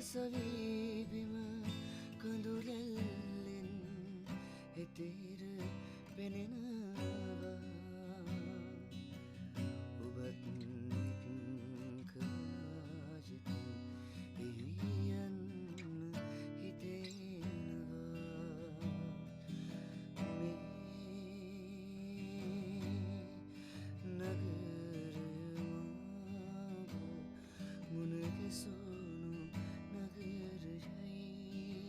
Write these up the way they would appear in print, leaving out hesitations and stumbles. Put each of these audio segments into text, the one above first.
සරසවීබිම කඳුලැල්ලෙන් එතෙර පෙනෙනවා ඔබත් කාජිත එහියන් හිතෙනවා මේ නගරමාව මුණගැසුණු නගරයයි මේ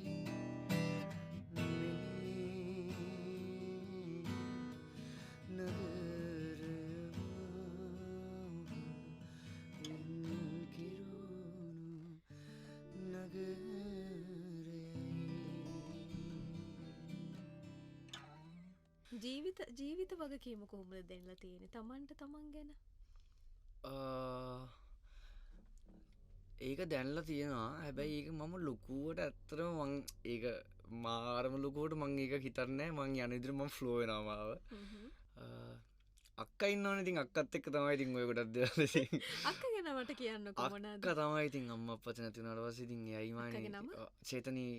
නගරමාව කිරුණු නගරයයි ජීවිත වගකීම කොහොමද දෙන්නලා තියෙන්නේ තමන්ට තමන් ගැන? ඒක දැනලා තියෙනවා. හැබැයි ඒක මම ලොකුවට ඇත්තටම මං ඒක මාරම ලොකුවට මං ඒක හිතන්නේ නැහැ. මං යන විදිහට මං ෆ්ලෝ වෙනවා මාව. අක්කා ඉන්නවනේ. ඉතින් අක්කත් එක්ක තමයි ඉතින් ඔය කොටක් දේවල් ඉතින්. අක්කා ගැන මට කියන්නකෝ මොනවද? අක්කා තමයි ඉතින් අම්මා අප්පච්චි නැති වුණාට පස්සේ ඉතින් එයයි මානේ.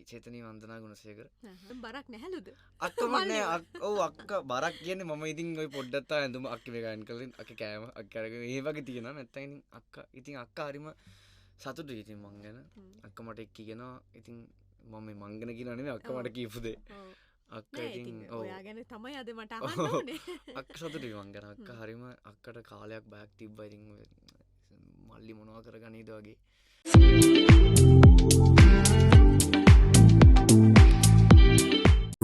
චේතනී වන්දනා ගුණසේකර. බරක් නැහැලුද? අක්කම නෑ. ඔව් අක්කා බරක් කියන්නේ මම ඉතින් ඔය පොඩ්ඩක් තා ඇඳුම අක්කේ මේකෙන් කලින් අක්කේ කෑම අක්කා අරගෙන මේ වගේ තියෙනවා. නැත්තම් ඉතින් අක්කා හරිම සතුටුයි ඉතින් මං ගැන. අක්කා මට එක්ක කියනවා. ඉතින් මම මේ මං ගැන කියනවා නෙමෙයි අක්කා මට කියපු දේ. අක්කා ඉතින් ඔයා ගැන තමයි අද මට අහන්න ඕනේ. අක්කා සතුටුයි මං ගැන. අක්කා හරිම අක්කට කාලයක් බයක් තිබ්බා ඉතින් මල්ලි මොනවා කරගන්නේද වගේ.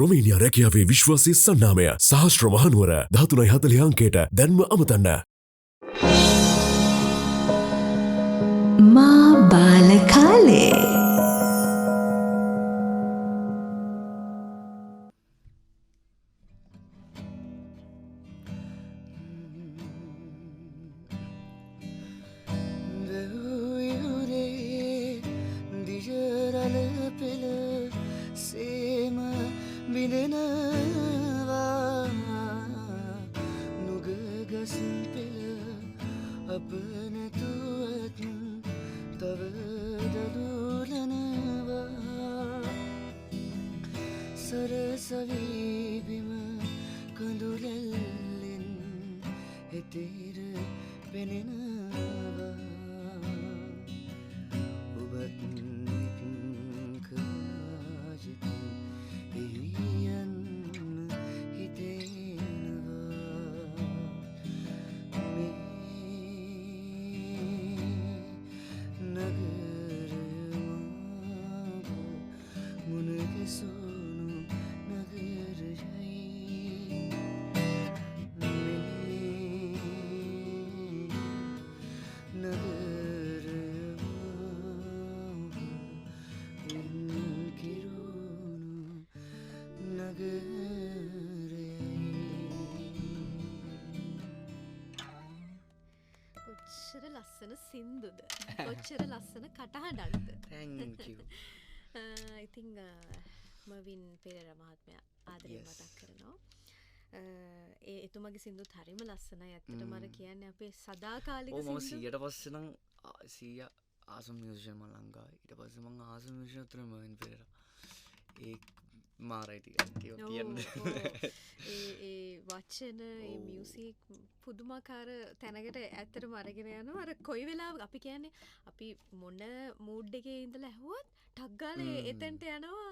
රොමේනියා රැකියාවේ විශ්වාසී සන්නාමය සහස්ත්‍ර මහනුවර 1340 අංකයට දැන්ම අමතන්න. මා බාල කාලේ සරසවීබිම කඳුලැල්ලෙන් එතෙර පෙනෙනවා ඔබත් කාජිත එහියන් හිතෙනවා මේ නගරමාව මුණගැසුණු නගරයයි මේ නගරමාව කිරුණු නගරයයි. කොච්චර ලස්සන සින්දුද? කොච්චර ලස්සන කටහඬක්ද? Thank you. ඉතින් මවින් පෙරේරා මහත්මයා ආදරයෙන් මතක් කරනවා. එතුමගේ සින්දුත් හරිම ලස්සනයි. ඇත්තටම අර කියන්නේ අපේ සදාකාලික සින්දු. මම 100ට පස්සේ නම් 100 ආසම් මියුසිෂියන් මම ලංකාවේ. ඊට පස්සේ මම ආසම් මියුසිෂියන් අතර මවින් පෙරේරා. ඒ මාරයි ටිකක් කියන්නේ. ඒ වචන ඒ මියුසික් පුදුමාකාර තැනකට ඇත්තටම අරගෙන යනවා. අර කොයි වෙලාවක අපි කියන්නේ අපි මොන මූඩ් එකේ ඉඳලා ඇහුවත් ටක් ගාලා එතෙන්ට යනවා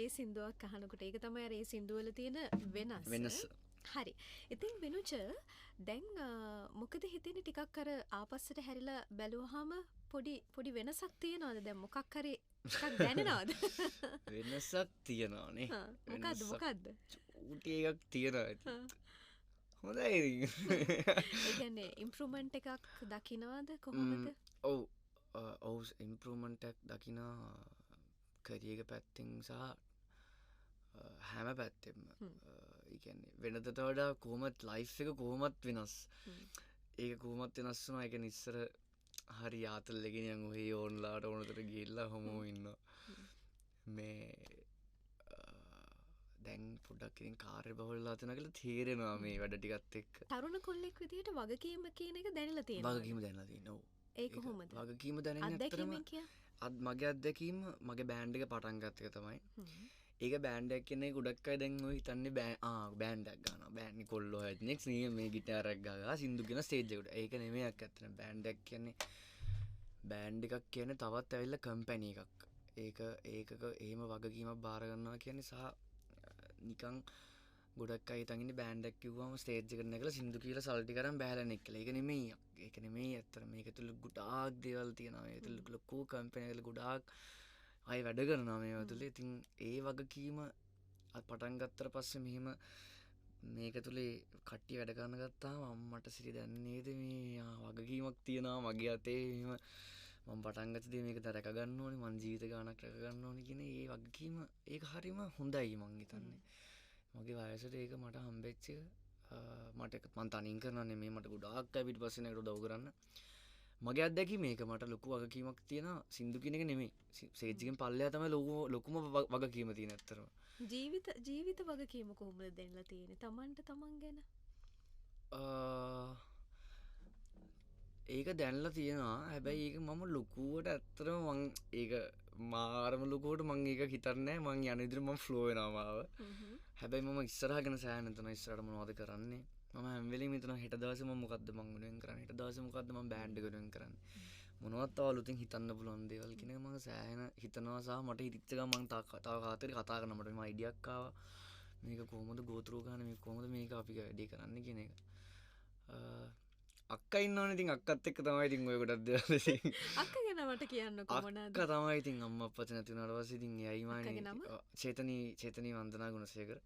ඒ සින්දුවක් අහනකොට. ඒක තමයි අර ඒ සින්දුවල තියෙන වෙනස. හරි. ඉතින් වෙනුච දැන් මොකද හිතෙන්නේ ටිකක් අර ආපස්සට හැරිලා බැලුවාම පොඩි වෙනසක් තියෙනවද? දැන් මොකක් හරි ටිකක් දැනෙනවද? වෙනසක් තියෙනවානේ. මොකද්ද? චූටි එකක් තියෙනවා. හොඳයි. ඒ කියන්නේ ඉම්ප්‍රූව්මන්ට් එකක් දකින්නවද කොහොමද? ඔව් ඉම්ප්‍රූව්මන්ට් එකක් දකින්න කරියක පැත්තෙන් සහ හැම පැත්තෙම. ඒ කියන්නේ වෙනදට වඩා කොහොමත් ලයිෆ් එක කොහොමත් වෙනස්. ඒක කොහොමත් වෙනස් වුණා. ඒ කියන්නේ ඉස්සර හරි ආතල් එකේ නිකන් ඔහේ ඕන්ලාට ඕනතර ගිහිල්ලා හොමෝ ඉන්නවා. මේ දැන් පොඩ්ඩක් ඉතින් කාර්ය බහුලලා තියෙනවා කියලා තේරෙනවා මේ වැඩ ටිකත් එක්ක. තරුණ කොල්ලෙක් විදිහට වගකීම කියන එක දැනලා තියෙනවා. වගකීම දැනලා තියෙනවා. ඒ කොහොමද? වගකීම දැනෙන්නේ ඇත්තටම මගේ අත්දැකීම මගේ බෑන්ඩ් එක පටන් ගත්ත එක තමයි. ඒක බෑන්ඩ් එකක් කියන්නේ ගොඩක් අය දැන් ඔය හිතන්නේ බෑන්ඩ් එකක් ගන්නවා. බෑන්ඩ් කොල්ලෝ හැදෙනෙක් මේ ගිටාර් එකක් ගාලා සින්දු කියන ස්ටේජ් එකට. ඒක නෙමෙයි ඇත්තටම බෑන්ඩ් එකක් කියන්නේ බෑන්ඩ් එකක් කියන්නේ තවත් ඇවිල්ලා කම්පැනි එකක්. ඒකක එහෙම වගකීමක් බාර ගන්නවා කියන්නේ සහ නිකන් ගොඩක් අය හිතන් ඉන්නේ බෑන්ඩ් එකක් කිව්වම ස්ටේජ් එකට නැගලා සින්දු කියලා සල්ටි කරන් බහැලා නෙක් කියලා. ඒක නෙමෙයි. ඒක නෙමෙයි ඇත්තටම. මේක තුල ගොඩාක් දේවල් තියෙනවා. ඒ තුල ලොකු කම්පැනි වල ගොඩාක් අය වැඩ කරනවා මේවා තුල. ඉතින් ඒ වගකීම පටන් ගත්තට පස්සේ මෙහෙම මේක තුලේ කට්ටිය වැඩ කරන ගත්තාම අම්මට සිරි දැන්නේ නේද මේ වගකීමක් තියෙනවා මගේ අතේ මෙහෙම මම පටන් ගත්ත දේ මේක රැක ගන්න ඕනේ මං ජීවිත ගානක් රැක ගන්න ඕනේ කියන ඒ වගකීම ඒක හරීම හොඳයි මං හිතන්නේ. මගේ වයසට ඒක මට හම්බෙච්ච මට මං තනින් කරනවා නෙමෙයි මට ගොඩාක් අය පිටිපස්සෙන් ඒකට උදව් කරන්න. මගේ අත්දැකීම මේක මට ලොකු වගකීමක් තියෙනවා සින්දු කියන එක නෙමෙයි. ස්ටේජ් එකෙන් පල්ලෙහා තමයි ලොකුම වගකීම තියෙන ඇත්තටම. ජීවිත වගකීම කොහොමද දෙන්නලා තියෙන්නේ තමන්ට තමන් ගැන? ඒක දැන්ලා තියෙනවා. හැබැයි ඒක මම ලොකුවට ඇත්තටම මං ඒක මාරම ලොකුවට මං ඒක හිතන්නේ නැහැ. මං යන විදිහට මං ෆ්ලෝ වෙනවා මාව. හැබැයි මම ඉස්සරහා ගැන සෑහෙන හිතනවා. ඉස්සරහට මොනවද කරන්නේ? මම හැම වෙලෙම හිතනවා හෙට දවසේ මම මොකද්ද මං වෙනුවෙන් කරන්නේ? හෙට දවසේ මොකද්ද මම බෑන්ඩ් එක වෙනුවෙන් කරන්නේ? මොනවත් තව අලුතින් හිතන්න පුළුවන් දේවල් කියන එක මම සෑහෙන හිතනවා සහ මට හිතච්ච ගමන් මං තව කාටරි කතා කරනවා. මට මේ අයිඩියක් ආවා. මේක කොහොමද ගෝ ත්‍රූ ගන්න මේක කොහොමද මේක අපි වැඩි කරන්නේ කියන එක. අක්කා ඉන්නවනේ ඉතින් අක්කත් එක්ක තමයි ඉතින් ඔය ගොඩක් දේවල් ඉතින් අක්කා ගැන මට කියන්නකෝ මොනවද? අක්කා තමයි ඉතින් අම්මා අප්පච්චි නැති වුණාට පස්සේ ඉතින් එයයි මානේ චේතනී වන්දනා ගුණසේකර.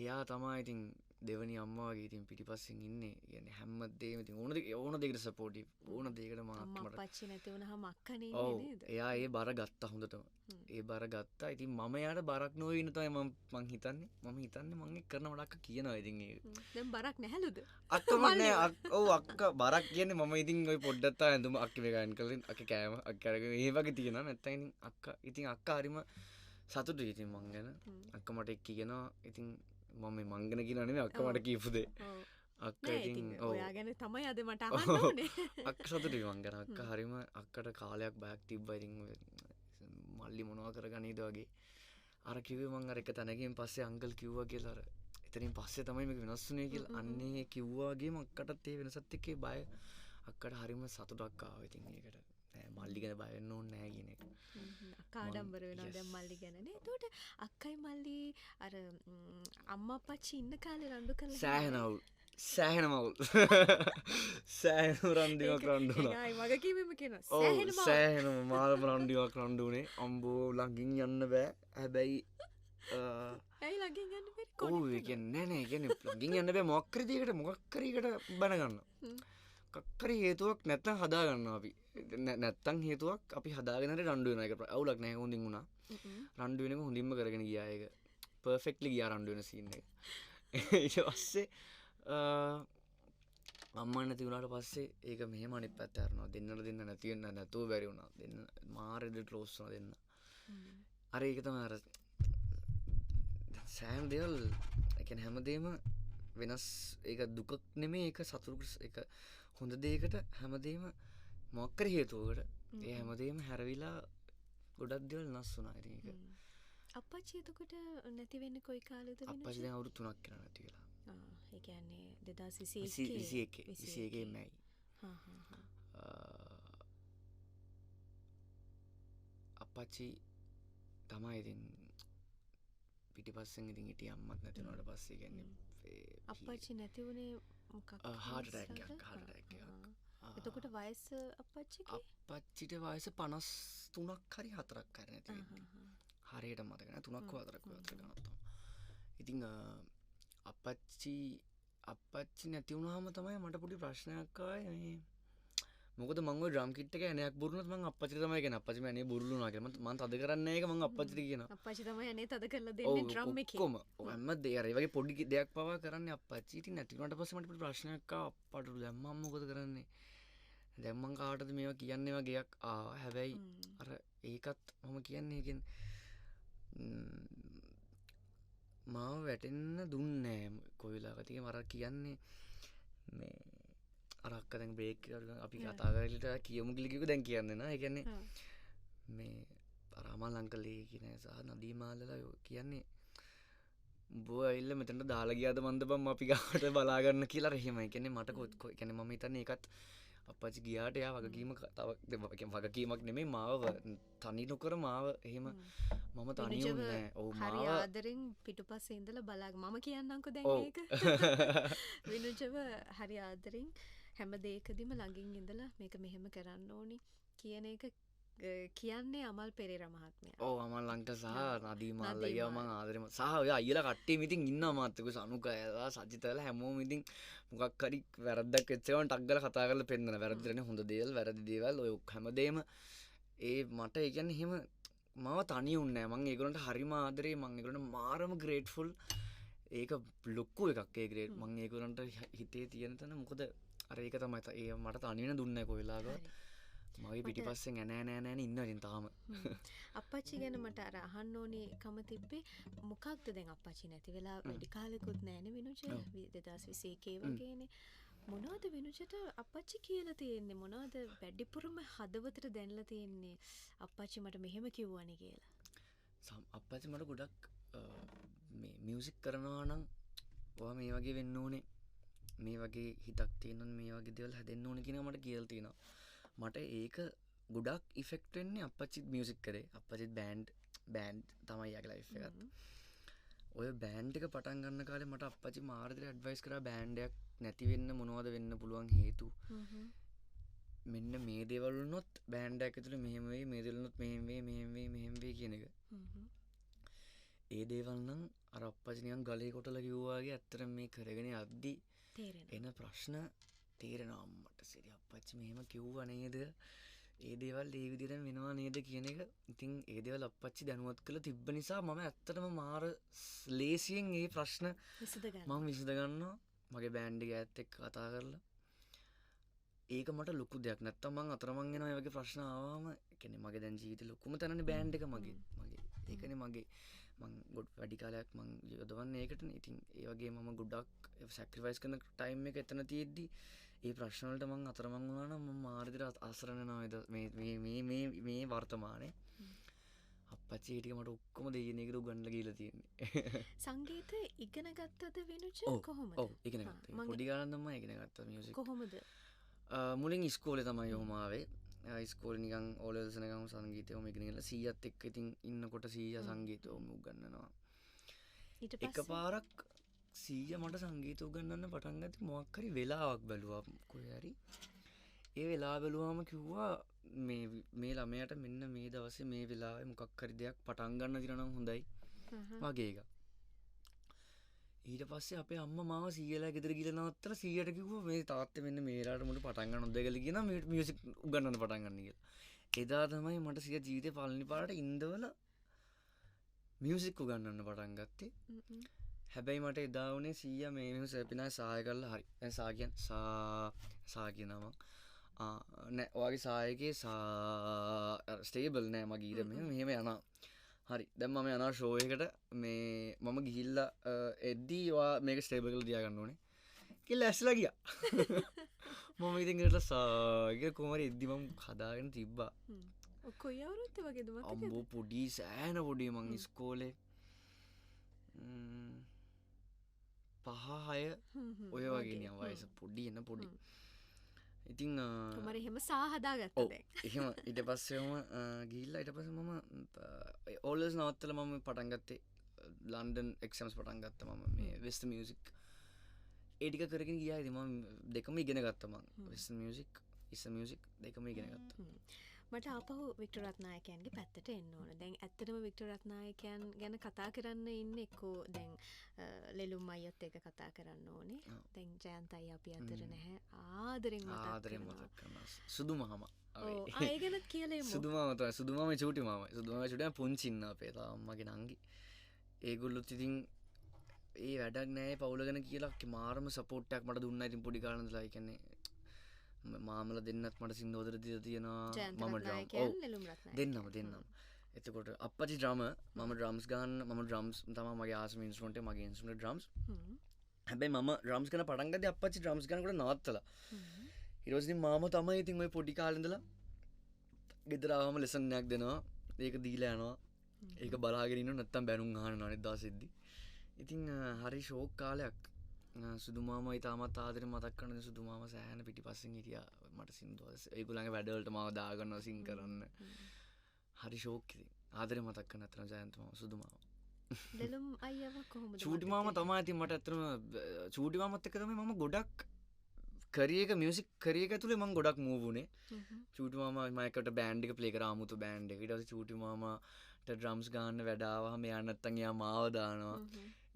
එයා තමයි ඉතින් දෙවනි අම්මා වගේ ඉතින් පිටිපස්සෙන් ඉන්නේ. කියන්නේ හැමදේම ඉතින් ඕන දෙයකට සපෝටිව් ඕන දෙයකට අම්මා අප්පච්චි නැති වුණාම අක්කනේ ඔව් ඉන්නේ නේද? එයා ඒ බර ගත්තා හොඳටම. ඒ බර ගත්තා. ඉතින් මම එයාට බරක් නොවේ ඉන්න තමයි මං හිතන්නේ. මම එක් කරන මට අක්කා කියනවා ඉතින් ඒක. දැන් බරක් නැහැලුද? අක්කම නෑ ඔව් අක්කා බරක් කියන්නේ මම ඉතින් ওই පොඩ්ඩක් තා ඇඳුම අක්කේ මේ ගන්න කලින් අක්කේ කෑම අක්කා අරගෙන ඒ වගේ තියෙනවා. නැත්නම් ඉතින් අක්කා හරිම සතුටුයි ඉතින් මං ගැන. අක්කා මට එක් කියනවා ඉතින් මම මේ මං ගැන කියනවා නෙමෙයි අක්කා මට කියපු දේ. අක්කා ඉතින් ඔයා ගැන තමයි අද මට අහන්න ඕනේ. අක්කා සතුටුයි මං ගැන. අක්කා හරිම අක්කට කාලයක් බයක් තිබ්බා ඉතින් මල්ලි මොනවා කරගන්නේද වගේ. අර කිව්වේ මං අර එක තැනකින් පස්සේ අංකල් කිව්වා කියලා අර එතනින් පස්සේ තමයි මේක වෙනස් වුනේ කියලා. අන්නේ කිව්වා වගේම අක්කටත් ඒ වෙනසත් එක්ක බය අක්කට හරිම සතුටක් ආවා ඉතින් ඒකට. නෑ මල්ලි ගැන බය වෙන්න ඕනේ නෑ කියන එක. අක්කා ආඩම්බර වෙනවා දැන් මල්ලි ගැන නේ. එතකොට අක්කයි මල්ලි අර අම්මා අප්පච්චි ඉන්න කාලේ රණ්ඩු කරලා සෑහෙන මවුල් සෑහෙන රණ්ඩුවක් රණ්ඩු වුණා. ඒකයි වගකීමෙම කියනවා. සෑහෙන මාළම රණ්ඩුවක් රණ්ඩු වුණේ. අම්බෝ ළඟින් යන්න බෑ. හැබැයි ඇයි ළඟින් යන්න බැරි? ඔව් ඒ කියන්නේ නෑ කියන්නේ ළඟින් යන්න බෑ මොකක් හරි දෙයකට මොකක් හරි එකට බැන ගන්නවා. මොකක් හරි හේතුවක් නැත්නම් හදා ගන්නවා අපි. නැත්තම් හේතුවක් අපි හදාගෙන හරි රණ්ඩු වෙනවා. ඒක අවුලක් නැහැ හොඳින් වුණා. රණ්ඩු වෙන එක හොඳින්ම කරගෙන ගියා ඒක. පර්ෆෙක්ට්ලි ගියා රණ්ඩු වෙන සීන් එක. ඊට පස්සේ අම්මා නැති වුණාට පස්සේ ඒක මෙහෙම අනිත් පැත්ත හරනවා. දෙන්න නැති වෙන්න නැතුව බැරි වුණා. දෙන්න මාරෙද ක්ලෝස් වුණා දෙන්න. අර ඒක තමයි අර සෑම දේවල් ඒ කියන්නේ හැමදේම වෙනස් ඒක දුකක් නෙමෙයි ඒක සතුටු ඒක හොඳ දෙයකට හැමදේම මොකක් හරි හේතුවකට ඒ හැමදේම හැරවිලා ගොඩක් දේවල් වෙනස් වුණා ඉතින් ඒක. අප්පච්චි එතකොට නැති වෙන්නේ කොයි කාලෙද වෙන්නේ? අප්පච්චි දැන් අවුරුදු 3ක් කියලා නැති වෙලා. ඒ කියන්නේ 2021 මැයි. අප්පච්චි තමයි ඉතින් පිටිපස්සෙන් ඉතින් හිටිය අම්මත් නැති වුණාට පස්සේ කියන්නේ අප්පච්චි නැති වුණේ මොකක් හાર્ට් ඇටැක් එකක්. එතකොට වයස අප්පච්චිගේ? අප්පච්චිට වයස 53ක් හරි 4ක් හරි නැති වෙන්නේ. හරියට මතක නැහැ 3ක් හෝ 4ක් වගේ අතර ගණන් තමයි. ඉතින් අප්පච්චි නැති වුණාම තමයි මට පොඩි ප්‍රශ්නයක් ආවේ මේ මොකද මම ওই ඩ්‍රම් කිට් එක ඇණයක් බුරුනොත් මම අප්පච්චිට තමයි කියන්නේ අප්පච්චි මම ඇණේ බුරුලුණා කියලා මම තද කරන්නේ නැහැ ඒක මම අප්පච්චිට කියනවා අප්පච්චි තමයි ඇණේ තද කරලා දෙන්නේ ඩ්‍රම් එකේ ඔක්කොම හැම දෙයක් අර ඒ වගේ පොඩි දෙයක් පවා කරන්නේ අප්පච්චි ඉතින් නැති වුණාට පස්සේ මට පොඩි ප්‍රශ්නයක් ආවා අප්පට දැන් මම මොකද කරන්නේ දැන් මං කාටද මේවා කියන්නේ වගේ එකක් ආවා හැබැයි අර ඒකත් මම කියන්නේ මාව වැටෙන්න දුන්නේ නැහැ කොයි වෙලාවකදී මම කියන්නේ මේ අරක්ක දැන් බ්‍රේක් අපි කතා කරලට කියමු කිලිකු දැන් කියන්න න එකන්නේ මේ අරාමල් අංකලේ කියන සහ නදීමාලලා කියන්නේ බෝ ඇල්ල මෙතට දාලගයාද මන්ද බම් අපි ගාට බලාගන්න කියලා රහෙම එකනෙ මට කොත් එකැන ම තන්න එකත් අපච්චි ගියාට යා වගකීම තවක් වගකීමක් නෙමේ මාව තනි නොකර මාව එහෙම මම තනියුන්න ඔවු හරි ආදරෙන් පිටු පස්ස ඉඳල බලාග මම කියන්නංකු දැන් ඒක විනුජව හරි ආදරෙන් හැම දේකදිම ළඟින් ඉඳලා මේක මෙහෙම කරන්න ඕනි කියන එක කියන්නේ අමල් පෙරේර මහත්මය ඕ අමල් ලංක සහ නදීමල්ලය මං ආදරම සහ ඔය අයිල කට්ටේ මිතින් ඉන්න අමාත්තක සනුක ඇලා සජිතල හැමෝම ඉතින් මොකක්කරි වැරදක් එච්චවන් ටක්ගල කතා කරල පෙන්න්න වැරදිරන හොඳ දේල් වැරදි දේවල් ඔය හැමදේම ඒ මට ඒගැන හෙම මව තනි උන්න මං ඒගලට හරිම ආදරේ මං ඒගලට මාරම ග්‍රේට්ෆුල් ඒක ලොක්කු එකක්ේ ග්‍රේට් මං ඒගලන්ට හිතේ තියෙන තන මොකද අරඒක තමයි ඒ මට තනිවෙන දුන්න කොයිලාග මගේ පිටි පස්සෙන් ඇනෑනෑනෑන ඉන්නරින් තාම අපච්චි ගැන මට අර අහන්න ඕනේ කම තිබ්බේ මොකක්ද දැන් අපච්චි නැති වෙලා වැඩි කාලෙකුත් නෑන විනුජ 2021 වගේනේ මොනවද විනුජට අපච්චි කියලා තියෙන්නේ මොනවද වැඩිපුරම හදවතට දැන්ලා තියෙන්නේ අපච්චි මට මෙහෙම කිව්වනේ කියලා අපච්චි මට ගොඩක් මේ මියුසික් කරනවා නම් ඔයා මේ වගේ වෙන්න ඕනේ මේ වගේ හිතක් තියෙනවා මේ වගේ දේවල් හැදෙන්න ඕනේ කියන මට කියලා තියෙනවා මට ඒක ගොඩක් ඉෆෙක්ට් වෙන්නේ අපච්චිත් මියුසික් කරේ අපච්චිත් බෑන්ඩ් තමයි යාගේ ලයිෆ් එකත් ඔය බෑන්ඩ් එක පටන් ගන්න කාලේ මට අපච්චි මාර්ගයට ඇඩ්වයිස් කරා බෑන්ඩ් එකක් නැති වෙන්න මොනවද වෙන්න පුළුවන් හේතු මෙන්න මේ දේවල් වුණොත් බෑන්ඩ් එකක් ඇතුලේ මෙහෙම වෙයි මේ දේවල් වුණොත් මෙහෙම වෙයි කියන එක ඒ දේවල් නම් අර අපච්චි නිකන් ගලේ කොටලා කිව්වා වගේ ඇත්තටම මේ කරගෙන යද්දි එන ප්‍රශ්න තේරෙනවා අම්මට සිරි අපච්චි මෙහෙම කිව්වා නේද ඒ දේවල් ඒ විදිහට වෙනවා නේද කියන එක ඉතින් ඒ දේවල් අපච්චි දැනුවත් කළා තිබ්බ නිසා මම ඇත්තටම මාර ලේසියෙන් මේ ප්‍රශ්න මම විසඳගන්නවා මගේ බෑන්ඩ් එක ඇත් එක්ක කතා කරලා ඒක මට ලොකු දෙයක් නැත්තම් මං අතරමං වෙනවා ඒ වගේ ප්‍රශ්න ආවම කියන්නේ මගේ දැන් ජීවිතේ ලොකුම තැනනේ බෑන්ඩ් එක මගේ ඒකනේ මගේ මං ගොඩ වැඩි කාලයක් මං යොදවන්නේ ඒකටනේ ඉතින් ඒ වගේ මම ගොඩක් සැක්‍රිෆයිස් කරන ටයිම් එක එතන තියෙද්දි ඒ ප්‍රශ්න වලට මං අතරමං වුණා නම් මම මාර්ගයට අසරණ වෙනවා මේ වර්තමානයේ අපච්චි ටික මට ඔක්කොම දෙයින් එකට උගන්වලා ගිහලා තියෙන්නේ සංගීතය ඉගෙන ගත්තද විනුජ කොහොමද ඔව් ඉගෙන ගත්තා පොඩි කාලෙන් තමයි ඉගෙන ගත්තා මියුසික් කොහොමද මුලින් ඉස්කෝලේ තමයි ඔහොම ආවේ ඉස්කෝලේ නිකන් ඕ ලෙවල්ස් එකම සංගීතයම ඉගෙන ගිහලා 100ත් එක්ක ඉතින් ඉන්නකොට 100 සංගීතයම උගන්වනවා ඊට පස්සේ එකපාරක් 100 මට සංගීත උගන්වන්න පටන් ගත්තේ මොකක් හරි වෙලාවක් බැලුවා කොහේ හරි ඒ වෙලාව බැලුවාම කිව්වා මේ ළමයාට මෙන්න මේ දවසේ මේ වෙලාවේ මොකක් හරි දෙයක් පටන් ගන්න දින නම් හොඳයි වගේ එක ඊට පස්සේ අපේ අම්මා මාව 100ලා ගෙදර ගිහලා නවත්තලා 100ට කිව්වා මේ තාත්තේ මෙන්න මේ වෙලාවට මුට පටන් ගන්න හොඳයි කියලා කියනවා මියුසික් උගන්වන්න පටන් ගන්න කියලා එදා තමයි මට 100 ජීවිතේ පළවෙනි පාරට ඉන්දවල මියුසික් උගන්වන්න පටන් ගත්තේ හැබැයි මට එදා වුණේ 100 මේ මෙහෙම සෙපිනා සාය කරලා හරි දැන් සා කියනවා නෑ ඔයාගේ සායකේ ස්ටේබල් නෑ මගේ ඊට මෙහෙම යනවා හරි දැන් මම යනවා ෂෝ එකකට මේ මම ගිහිල්ලා එද්දී ඔයා මේක ස්ටේබල් කරලා තියාගන්න ඕනේ කියලා ඇස්ලා ගියා මම ඉතින් ඒකට සාගේ කොහමද එද්දී මම හදාගෙන තිබ්බා කොයි අවුරුද්ද වගේද මතකද අම්බෝ පොඩි සෑහෙන පොඩි මං ඉස්කෝලේ 5-6 ඔය වගේ නිකන් වයස පොඩි එන පොඩි ඉතින් මම එහෙම සා හදාගත්තා දැන් එහෙම ඊට පස්සේම ගිහිල්ලා ඊට පස්සේ මම ඕල්ස් නවත්තලා මම පටන් ගත්තේ ලන්ඩන් එක්සම්ස් පටන් ගත්තා මම මේ වෙස්ටර්න් මියුසික් ඒ ටික කරගෙන ගියා ඉතින් මම දෙකම ඉගෙන ගත්තා මම වෙස්ටර්න් මියුසික් ඉස්ටර්න් මියුසික් දෙකම ඉගෙන ගත්තා මට ආපහු වික්ටර් රත්නායකයන්ගේ පැත්තට එන්න ඕන. දැන් ඇත්තටම වික්ටර් රත්නායකයන් ගැන කතා කරන්න ඉන්නේ එක්කෝ දැන් ලෙලුම් අයියත් එක්ක කතා කරන්න ඕනේ. දැන් ජයන්ත අයියා අපි අතර නැහැ. ආදරෙන් මතක් කරනවා. සුදු මාමා. ඔව් ආයෙ ගැනත් කියලා එමු. සුදු මාමා තමයි. සුදු මාමා චූටි මාමා. සුදු මාමා චූටි පුංචි ඉන්න අපේ තාම්මගේ නංගි. ඒගොල්ලොත් ඉතින් ඒ වැඩක් නැහැ පවුල ගැන කියලා මාරම සපෝට් එකක් මට දුන්නා ඉතින් පොඩි කාලේ ඉඳලා. ඒ කියන්නේ මාමල දෙන්නත් මට සින්දෝදර දීලා තියෙනවා මම දෙන්නම එතකොට අප්පච්චි ඩ්‍රම මම ඩ්‍රම්ස් ගන්න මම ඩ්‍රම්ස් තමයි මගේ ආසම ඉන්ස්ට්‍රුමන්ට් එක මගේ ඉන්ස්ට්‍රුමන්ට් ඩ්‍රම්ස් හැබැයි මම ඩ්‍රම්ස් ගන්න පටන් ගත්තේ අප්පච්චි ඩ්‍රම්ස් ගන්නකොට නවත්තලා ඊට පස්සේ මාම තමයි ඉතින් ওই පොඩි කාලේ ඉඳලා ගෙදර ආවම ලෙසන් එකක් දෙනවා. ඒක දීලා යනවා. ඒක බලාගෙන ඉන්නවා නැත්තම් බැනුම් අහනවා අනිත් දවසෙද්දි. ඉතින් හරි ෂෝක් කාලයක්. සුදු මාමා ඊටමත් ආදරෙන් මතක් කරන සුදු මාමා සෑහෙන පිටිපස්සෙන් හිටියා මට සින්දු ඒගොල්ලන්ගේ වැඩවලට මාව දාගන්නවා සින් කරන්න. හරි ෂෝක් ඉතින්. ආදරෙන් මතක් කරන අතන ජයන්ත මාමා සුදු මාමා. දෙලුම් අයියව කොහොමද? චූටි මාමා තමයි ඉතින් මට ඇත්තටම චූටි මාමත් එක්ක තමයි මම ගොඩක් කරියක මියුසික් කරියක ඇතුලේ මම ගොඩක් මූව් වුණේ. චූටි මාමා මම එකට බෑන්ඩ් එක ප්ලේ කරා අමුතු බෑන්ඩ් එක. ඊට පස්සේ චූටි මාමාට ඩ්‍රම්ස් ගන්න වැඩ ආවම එයා නැත්තම් එයා මාව දානවා.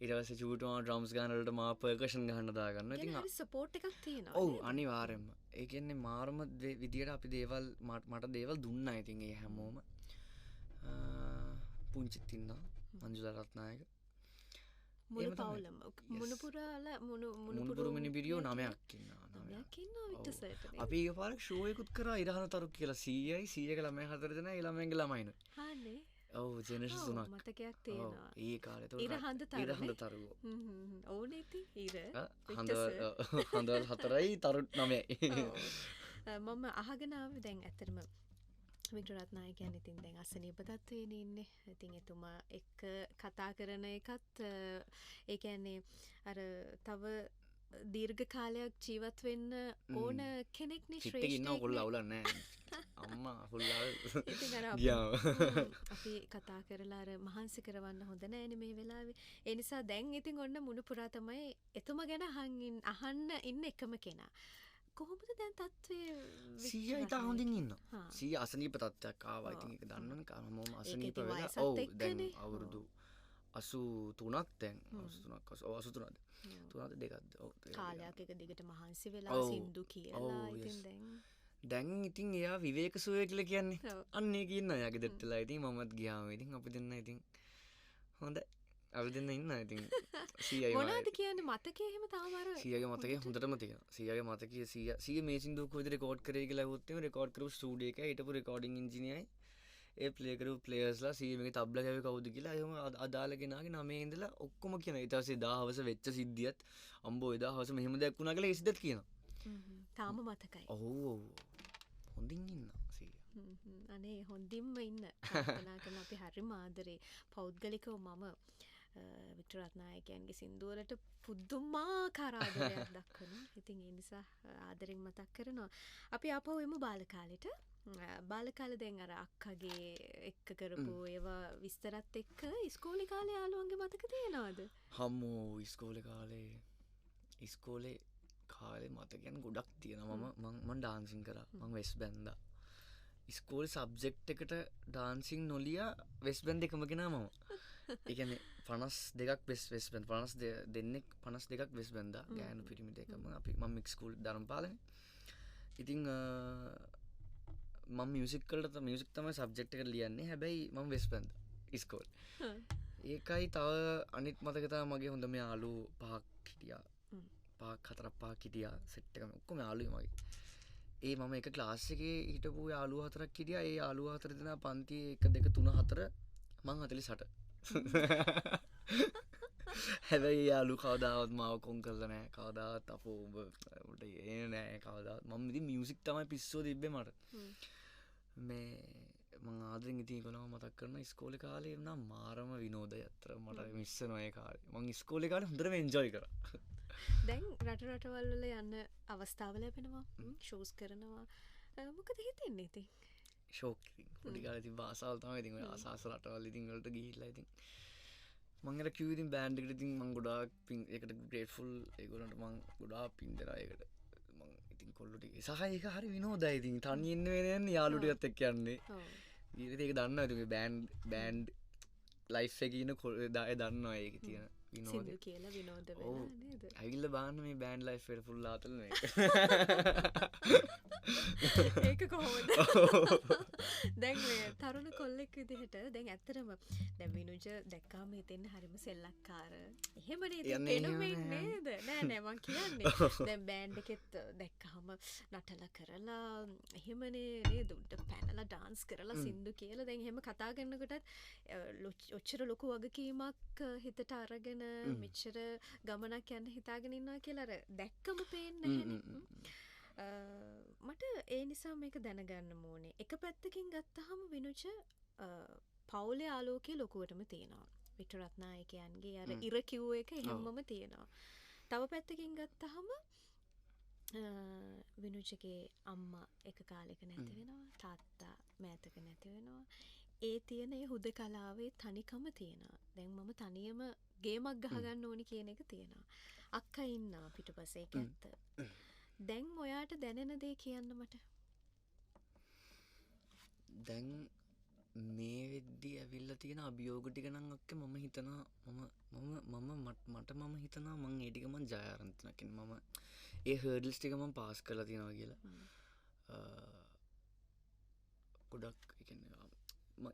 ඊට පස්සේ චූටි මාමා ඩ්‍රම්ස් ගන්න වලට මාව පර්කෂන් ගන්න දා ගන්නවා. ඉතින් හරි සපෝට් එකක් තියෙනවා. ඔව් අනිවාර්යෙන්ම. ඒ කියන්නේ මාරම විදියට අපි දේවල් මට දේවල් දුන්නා. ඉතින් ඒ හැමෝම පුංචිත් ඉන්නවා මංජුලා රත්නායක. මුළු පවුලම මුණුපුරාල මුණුපුර මිනිබිරියෝ 9ක් ඉන්නවා. 9ක් ඉන්නවා වික්ටර්සර්ට. අපි එකපාරක් ෂෝ එකකුත් කරා ඉරහන තරුක් කියලා 100ක ළමයි 4 දෙනා ඒ ළමයින්ගේ ළමයිනේ. හානේ. ඔව් ජෙනරේෂන් 3ක්. මතකයක් තියෙනවා. ඒ කාලේ තෝ ඉරහඳ තරුනේ. ඉරහඳ තරුවෝ. ඕනේ ඉතින් ඉර. හඳවල් 4යි තරුත් 9යි. මම අහගෙන ආවේ දැන් ඇත්තටම වික්ටර් රත්නායකයන් ඉතින් දැන් අසනීප තත්ත්වයේ ඉන්නේ. ඉතින් එතුමා එක්ක කතා කරන එකත් ඒ කියන්නේ අර තව දීර්ඝ කාලයක් ජීවත් වෙන්න ඕන කෙනෙක් නේ ශ්‍රේෂ්ඨ. සිට්ටේ ඉන්නව කොල්ල අවුලක් නැහැ. අම්මා හුල්ලාල් ඉතින් අර අපි කතා කරලා අර මහන්සි කරවන්න හොඳ නැහැනේ මේ වෙලාවේ. ඒ නිසා දැන් ඉතින් ඔන්න මුණුපුරා තමයි එතුමා ගැන අහන්න ඉන්න එකම කෙනා. කොහොමද දැන් තත්ත්වය? සීයා ඉතා හොඳින් ඉන්නවා. සීයා අසනීප තත්ත්වයක් ආවා. ඉතින් ඒක දන්නවනේ කාමම අසනීප වෙලා. ඔව් දැන් අවුරුදු 83ක් දැන් 83ද 2ක්ද ඔව් කාලයක් එක දිගට මහන්සි වෙලා සින්දු කියලා. ඉතින් දැන් ඉතින් එයා විවේක සුවය කියලා කියන්නේ. අන්න ඒක ඉන්න එයාගේ දෙට්ටලා. ඉතින් මමත් ගියාම ඉතින් අපි දෙන්න ඉතින් හොඳයි. අපි දෙන්න ඉන්න ඉතින් සීයයි මොනවද කියන්නේ මතකේ එහෙම තාම අර සීයාගේ මතකේ හොඳටම තියෙනවා. සීයාගේ මතකයේ සීයා මේ සින්දුව කොහෙද රෙකෝඩ් කරේ කියලා ඇහුවොත් එimhe රෙකෝඩ් කරපු ස්ටුඩියෝ එකේ හිටපු රෙකෝඩින් ඉංජිනේරයි ඒ ප්ලේ කරපු ප්ලේයර්ස්ලා සීයා මේකේ තබ්ලා ගැව්වේ කවුද කියලා එහෙම අදාළ කෙනාගේ නමේ ඉඳලා ඔක්කොම කියනවා. ඊට පස්සේ 10 හවස වෙච්ච සිද්ධියත් අම්බෝ එදා හවස මෙහෙම දෙයක් වුණා කියලා ඒ සිද්ධියත් කියනවා. තාම මතකයි. ඔව් ඔව් හොඳින් ඉන්නවා සීයා. අනේ හොඳින්ම ඉන්න. කල්පනා කරන අපි හරිම ආදරේ පෞද්ගලිකව මම වික්ටර් රත්නායකයන්ගේ සින්දු වලට පුදුමාකාර ආදරයක් දක්වනවා. ඉතින් ඒ නිසා ආදරෙන් මතක් කරනවා. අපි ආපහු එමු බාල කාලෙට. බාල කාලේ දැන් අර අක්කගේ එක්ක කරපු ඒවා විස්තරත් එක්ක ඉස්කෝලේ කාලේ යාළුවන්ගේ මතක තියෙනවද? හම්මෝ ඉස්කෝලේ කාලේ මතකයන් ගොඩක් තියෙනවා. මම ඩාන්සින් කරා. මම වෙස් බැන්දා. ඉස්කෝලේ සබ්ජෙක්ට් එකට ඩාන්සින් නොලියා වෙස් බැන්ද එකම කෙනා මම. ඒ කියන්නේ 52ක් වෙස් බැන්ද 52 දෙන්නෙක් 52ක් වෙස් බැන්දා. ගෑනු පිරිමි දෙකම අපි මම මික්ස් ස්කූල් ධර්මපාලනේ. ඉතින් මම මියුසික් තමයි සබ්ජෙක්ට් එකට ලියන්නේ. හැබැයි මම වෙස් බැන්දා ඉස්කෝලේ. ඒකයි තව අනිත් මතක තමයි මගේ හොඳම යාළුවෝ 5ක් හිටියා. 4ක් හිටියා සෙට් එකම ඔක්කොම යාළුවෝ මගේ. ඒ මම එක ක්ලාස් එකේ හිටපු යාළුවෝ 4ක් හිටියා. ඒ යාළුවෝ 4 දෙනා පන්තියේ 1 2 3 4 මං 48. හැබැයි යාළුවෝ කවදාවත් මාව කොන් කරලා නැහැ. කවදාවත් අපෝ උඹට එන්නේ නැහැ කවදාවත්. මම ඉතින් මියුසික් තමයි පිස්සෝ තිබ්බේ මට. මේ මං ආදරෙන් ඉතින් ඒකලම මතක් කරන ඉස්කෝලේ කාලේ නම් මාරම විනෝදය අතර මට මිස් වෙනවා ඒ කාලේ. මං ඉස්කෝලේ කාලේ හොඳටම එන්ජොයි කරා. දැන් රටවල් වල යන්න අවස්ථාව ලැබෙනවා. ෂෝස් කරනවා. මොකද හිතෙන්නේ ඉතින්? ෂෝක් ඉතින් පොඩි කාලේ තිබ්බ ආසාවල් තමයි ඉතින් ඔය ආසාස රටවල් ඉතින් වලට ගිහිල්ලා ඉතින් මං අර කිව්ව ඉතින් බෑන්ඩ් එකට ඉතින් මං ගොඩාක් ඒකට ග්‍රේට්ෆුල් ඒගොල්ලන්ට මං ගොඩාක් පින් දෙනවා ඒකට. මං ඉතින් කොල්ලෝ ටික සහ ඒක හරි විනෝදයි ඉතින් තනියෙන් නෙවෙයි යාළුවෝ ටිකත් එක්ක යන්නේ. ඊට ඒක දන්නවා ඉතින් මේ බෑන්ඩ් ලයිෆ් එකේ ඉන්න දන්නවා ඒකේ තියෙන විනෝද. සින්දු කියලා විනෝද වෙලා නේද? ඇවිල්ලා බලන්න මේ බෑන්ඩ් ලයිෆ් එකට ෆුල් ආතල් මේක. ඒක කොහොමද? දැන් මේ තරුණ කොල්ලෙක් විදිහට දැන් ඇත්තටම දැන් විනුජ දැක්කාම හිතෙන්නේ හරිම සෙල්ලක්කාර. එහෙම නේද? පෙනුමේ නේද? නෑ මං කියන්නේ. දැන් බෑන්ඩ් එකෙත් දැක්කාම නටලා කරලා එහෙමනේ නේද? උඩ පැනලා ඩාන්ස් කරලා සින්දු කියලා දැන් එහෙම කතා කරනකොටත් ඔච්චර ලොකු වගකීමක් හිතට අරගෙන මෙච්චර ගමනක් යන්න හිතාගෙන ඉන්නවා කියලා අර දැක්කම පේන්නේ නැහැනේ. මට ඒ නිසා මේක දැනගන්න ඕනේ. එක පැත්තකින් ගත්තහම විනුච පවුලේ ආලෝකයේ ලොකුවටම තියෙනවා. වික්ටර් රත්නායකයන්ගේ අර ඉර කිව්ව එක එහෙම්මම තියෙනවා. තව පැත්තකින් ගත්තහම විනුචගේ අම්මා එක කාලෙක නැති වෙනවා. තාත්තා මෑතක නැති වෙනවා. ඒ තියෙන ඒ හුදකලාවේ තනිකම තියෙනවා. දැන් මම තනියම ගේමක් ගහගන්න ඕනි කියන එක තියෙනවා. අක්කා ඉන්නවා පිටුපස්සේ ඒක ඇත්ත. දැන් ඔයාට දැනෙන දේ කියන්න මට. දැන් මේ වෙද්දි ඇවිල්ලා තියෙන අභියෝග ටික නම් අක්කේ මම හිතනවා මට හිතනවා මං ඒ ටික මං ජය අරන් තියෙනවා. මම ඒ හර්ඩල්ස් ටික මං පාස් කරලා තියෙනවා කියලා. ගොඩක්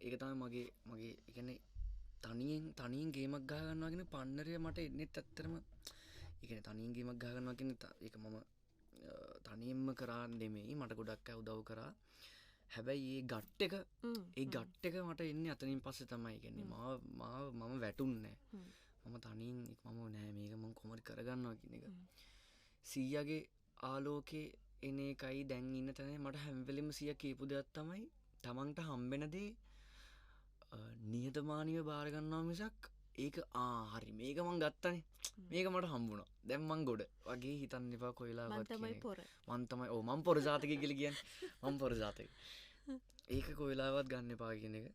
ඒක තමයි මගේ කියන්නේ තනියෙන් ගේමක් ගහ ගන්නවා කියන පන්නරය මට එන්නෙත් ඇත්තටම ඒ කියන්නේ තනියෙන් ගේමක් ගහ ගන්නවා කියන්නේ ඒක මම තනියෙන්ම කරා නෙමෙයි මට ගොඩක් අය උදව් කරා. හැබැයි ඒ ගට් එක මට එන්නේ අතනින් පස්සේ තමයි. කියන්නේ මම වැටුන්නේ මම තනියෙන් මම නෑ මේක මම කොහොමද කරගන්නවා කියන එක. සීයාගේ ආලෝකේ එන එකයි දැන් ඉන්න තැන මට හැම වෙලෙම සීයා කියපු දෙයක් තමයි තමන්ට හම්බෙන දේ නිහතමානීව බාර ගන්නවා මිසක් ඒක හරි මේක මං ගත්තනේ මේක මට හම්බුණා දැන් මං ගොඩ වගේ හිතන්න එපා කොයිලාවත් මං තමයි පොර. මං පොර ජාතකයෙක් කියලා කියන්නේ මං පොර ජාතකයෙක්. ඒක කොයිලාවත් ගන්න එපා කියන එක.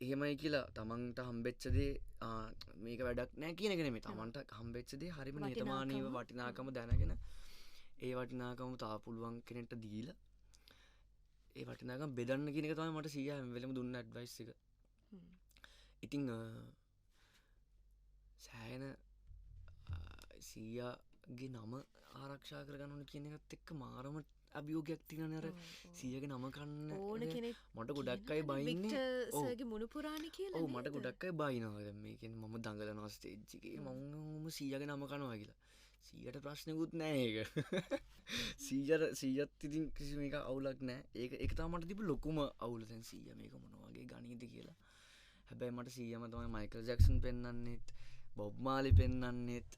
එහෙමයි කියලා තමන්ට හම්බෙච්ච දේ මේක වැඩක් නෑ කියන එක නෙමෙයි. තමන්ට හම්බෙච්ච දේ හරිම නිහතමානීව වටිනාකම දැනගෙන ඒ වටිනාකම තා පුළුවන් කෙනෙක්ට දීලා ඒ වටිනාකම බෙදන්න කියන එක තමයි මට සීයා හැම වෙලෙම දුන්න ඇඩ්වයිස් එක. ඉතින් සෑහෙන සීයාගේ නම ආරක්ෂා කරගන්න ඕන කියන එකත් එක්ක මාරම අභියෝගයක් තියෙනනේ. අර සීයාගේ නම කන්න ඕන කෙනෙක් මට ගොඩක් අය බයින්නේ. වික්ටර් සර්ගේ මුණුපුරාණි කියලා. ඔව් මට ගොඩක් අය බයිනවා. දැන් මේ කියන්නේ මම දඟලනවා ස්ටේජ් එකේ මම සීයාගේ නම කනවා කියලා. සීයට ප්‍රශ්නකුත් නෑ ඒක. සීයත් ඉතින් කිසිම එක අවුලක් නෑ. ඒක තමයි මට තිබු ලොකුම අවුල. දැන් සීයා මේක මොන වගේ ගණීද කියලා. හැබැයි මට සීයාම තමයි මයිකල් ජැක්සන් පෙන්වන්නෙත්, බොබ් මාලි පෙන්වන්නෙත්,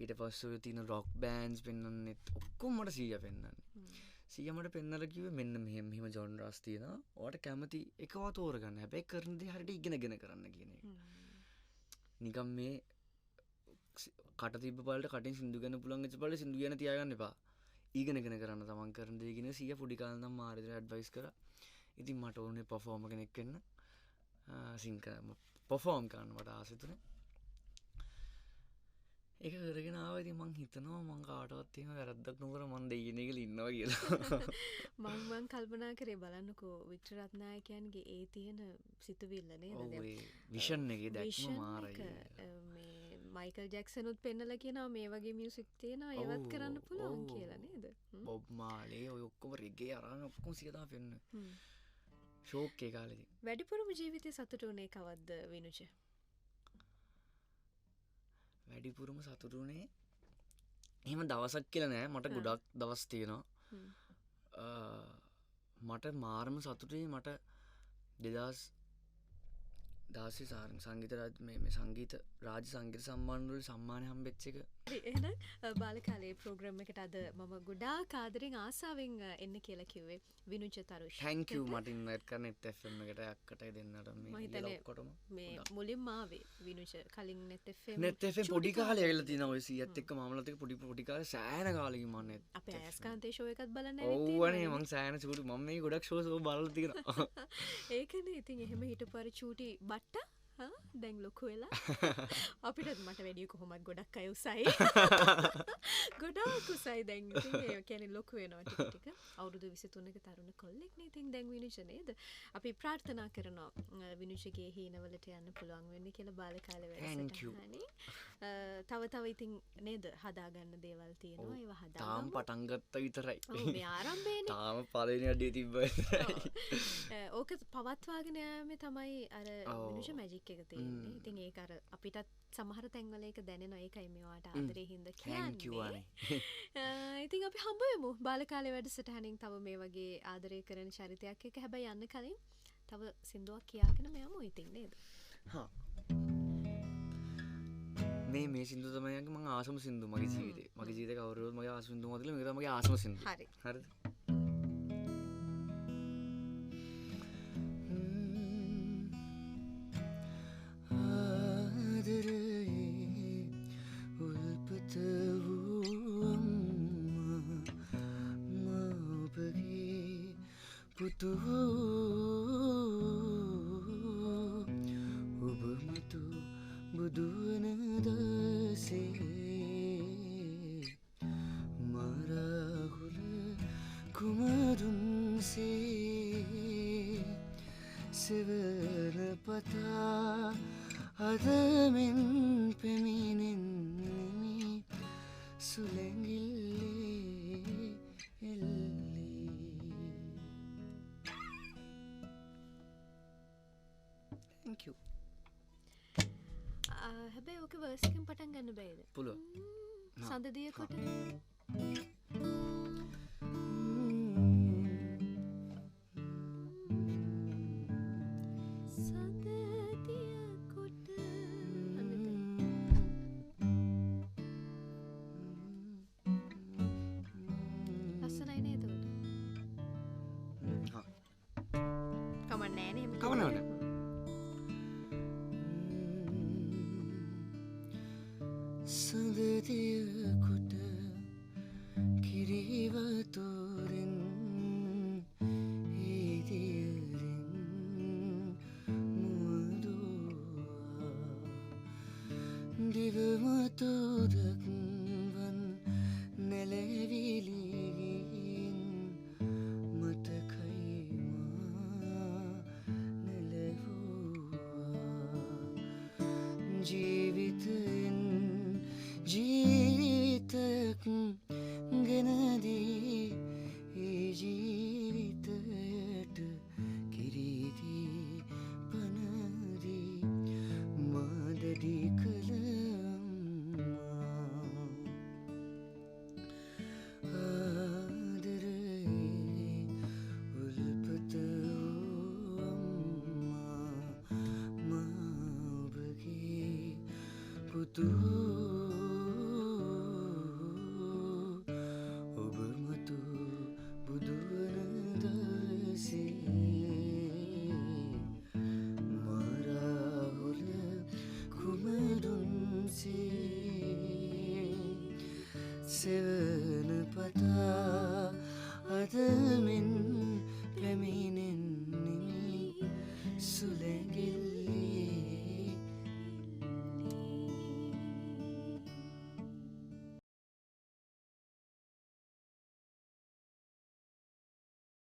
ඊට පස්සේ ඔය තියෙන රොක් බෑන්ඩ්ස් පෙන්වන්නෙත් ඔක්කොම මට සීයා පෙන්වන්නේ. සීයා මට පෙන්වලා කිව්වේ මෙන්න මෙහෙම ජොන්රස් තියෙනවා. ඔයාලට කැමති එකව තෝරගන්න. හැබැයි කරන දේ හරියට ඉගෙනගෙන කරන්න කියන එක. නිකම් මේ කට තිබ්බ බලට කටින් සින්දු ගන්න පුළුවන් වෙච්ච බලට සින්දු කියන තියාගන්න එපා. ඊගෙනගෙන කරන්න තමන් කරන දේ කියන සීයා පොඩි කාලේ නම් මාරිට ඇඩ්වයිස් කරා. ඉතින් මට ඕනේ පර්ෆෝමර් කෙනෙක් වෙන්න. පර්ෆෝම් කරන්න මට ආසයි තුනේ. ඒක කරගෙන ආවා. ඉතින් මං හිතනවා මං කාටවත් එහෙම වැරද්දක් නොකර මං දෙයියනේ කියලා ඉන්නවා කියලා. මං කල්පනා කරේ බලන්නකෝ වික්ටර් රත්නායකයන්ගේ ඒ තියෙන සිතුවිල්ල නේද? ඔව් ඒ විෂන් එකේ දැක්ම මාරයි. මයිකල් ජැක්සනුත් පෙන්නලා කියනවා මේ වගේ මියුසික් තියෙනවා ඒවත් කරන්න පුළුවන් කියලා නේද? බොබ් මාලි ඔය ඔක්කොම රිගේ අරන් ඔක්කොම සියදා පෙන්නුවේ. ෂෝක් ඒ කාලේදී. වැඩිපුරම ජීවිතේ සතුටු වුණේ කවද්ද විනුච? වැඩිපුරම සතුටු වුණේ එහෙම දවසක් කියලා නෑ. මට ගොඩක් දවස් තියෙනවා. මට මාරම සතුටුයි මට 2016 සංගීත රාජ්‍ය සංගීත සම්මාන වල සම්මානය හම්බෙච්ච එක. එහෙනම් බාලකාලේ ප්‍රෝග්‍රෑම් එකට අද මම ගොඩාක් ආදරෙන් ආසාවෙන් එන්න කියලා කිව්වේ විනුච තරුෂ්. thank you මට ඉන්වයිට් කරන net fm එකට අක්කටයි දෙන්නට මේ ඔක්කොටම මේ මුලින්ම ආවේ විනුච කලින් net fm පොඩි කාලේ ඇවිල්ලා තියෙනවා ඔය සීයත් එක්ක මාමලත් එක්ක පොඩි කාලේ සෑහෙන කාලෙකින් මම net අපේ අයස්කාන්තේ ෂෝ එකත් බලන්න ඕවනේ මං සෑහෙන චූටි මම මේ ගොඩක් ෂෝස් බලලා තියෙනවා. ඒකනේ ඉතින් එහෙම හිටපු අර චූටි බට්ටා දැන් ලොකු වෙලා අපිටත් මට වැඩිය කොහොමත් ගොඩක් අය උසයි. ගොඩාක් උසයි දැන් ඉතින් ඒ කියන්නේ ලොකු වෙනවා ටික ටික. අවුරුදු 23ක තරුණ කොල්ලෙක් නේ ඉතින් දැන් විනුච නේද? අපි ප්‍රාර්ථනා කරනවා විනුචගේ හීනවලට යන්න පුළුවන් වෙන්නේ කියලා බාලකාලේ වැඩසටහනේ. තව ඉතින් නේද හදාගන්න දේවල් තියෙනවා ඒවා හදාගන්න. තාම පටන් ගත්ත විතරයි. ඔව් මේ ආරම්භයනේ. තාම පළවෙනි අඩිය තිබ්බයි. ඕක පවත්වාගෙන යෑමේ තමයි අර විනුච මැජික් එක තියෙන්නේ. ඉතින් ඒක අර අපිටත් සමහර තැන්වල ඒක දැනෙනවා. ඒකයි මේවට ආදරේ හින්දා කියන්නේ. ඉතින් අපි හම්බ වෙමු බාලකාලේ වැඩසටහනින් තව මේ වගේ ආදරය කරන චරිතයක් එක්ක. හැබැයි යන්න කලින් තව සින්දුවක් කියාගෙන යමු ඉතින් නේද? හා මේ සිින්දු තමයක ම ආසම සිින්දු මගේ ජීවිතේ මගේ ජීත කවරුත් මගේ ආසුන්දු මදල මගේ ආසම සිින්දු හරි හරිද උල්පත වූ මාපගේ පුතු ඔබ මතු බුදුවන දසේ මරහුල කුමරුන්සේ සෙවන පතා අදමෙන් පෙමිණෙන්නෙමි සුළැඟිල්ලේ එල්ලී Thank you හැබැයි ඕක වර්ස්කම් පටන් ගන්න බැයිද පුළුව සඳදියකොට ලස්සනයි නේද කමන්නේ නෑ කවනවන සඳදියකොට කිරිවතෝරෙන් ඒදියරෙන් මුදුවා දිවමතෝදක්වන් නැලවිලිගින් මතකයිමා නැලවුවා ජීවිතයෙන් ජීවිතක් ගෙනදී ඒ ජීවිතයට කිරිදී පනදී මාදඩි කළම්මා ආදරේ උල්පත අම්මා මාබගේ පුතු සෙවන පතා අදමෙන් පැමිණෙන්නෙමි සු